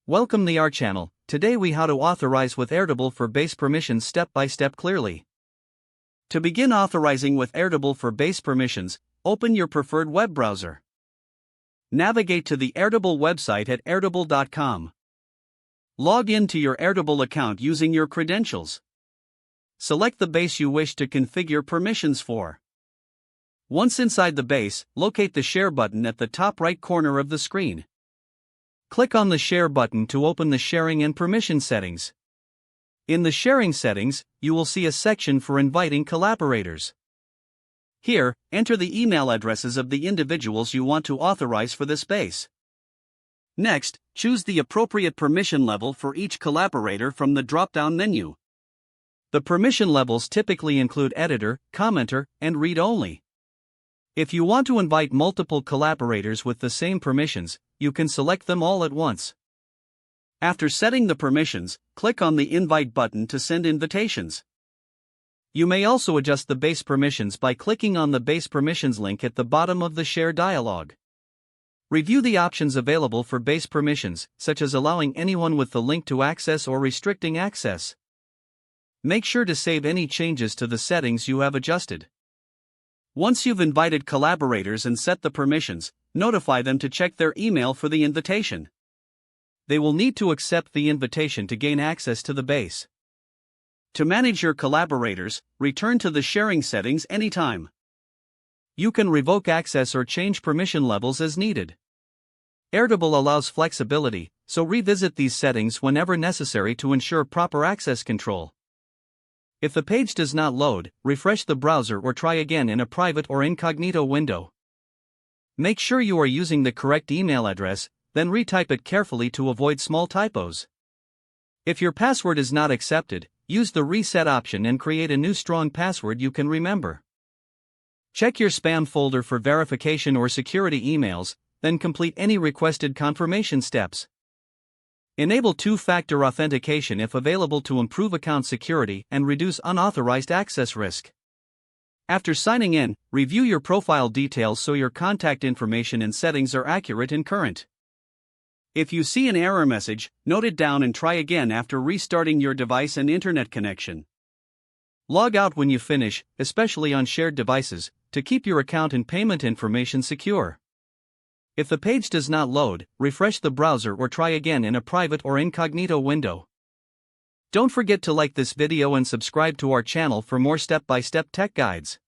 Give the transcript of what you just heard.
Welcome to our channel. Today we how to authorize with Airtable for base permissions step by step clearly. To begin authorizing with Airtable for base permissions, open your preferred web browser. Navigate to the Airtable website at airtable.com. Log in to your Airtable account using your credentials. Select the base you wish to configure permissions for. Once inside the base, locate the Share button at the top right corner of the screen. Click on the Share button to open the sharing and permission settings. In the sharing settings, you will see a section for inviting collaborators. Here, enter the email addresses of the individuals you want to authorize for this base. Next, choose the appropriate permission level for each collaborator from the drop-down menu. The permission levels typically include editor, commenter, and read-only. If you want to invite multiple collaborators with the same permissions, you can select them all at once. After setting the permissions, click on the Invite button to send invitations. You may also adjust the base permissions by clicking on the Base Permissions link at the bottom of the Share dialog. Review the options available for base permissions, such as allowing anyone with the link to access or restricting access. Make sure to save any changes to the settings you have adjusted. Once you've invited collaborators and set the permissions, notify them to check their email for the invitation. They will need to accept the invitation to gain access to the base. To manage your collaborators, return to the sharing settings anytime. You can revoke access or change permission levels as needed. Airtable allows flexibility, so revisit these settings whenever necessary to ensure proper access control. If the page does not load, refresh the browser or try again in a private or incognito window. Make sure you are using the correct email address, then retype it carefully to avoid small typos. If your password is not accepted, use the reset option and create a new strong password you can remember. Check your spam folder for verification or security emails, then complete any requested confirmation steps. Enable two-factor authentication if available to improve account security and reduce unauthorized access risk. After signing in, review your profile details so your contact information and settings are accurate and current. If you see an error message, note it down and try again after restarting your device and internet connection. Log out when you finish, especially on shared devices, to keep your account and payment information secure. If the page does not load, refresh the browser or try again in a private or incognito window. Don't forget to like this video and subscribe to our channel for more step-by-step tech guides.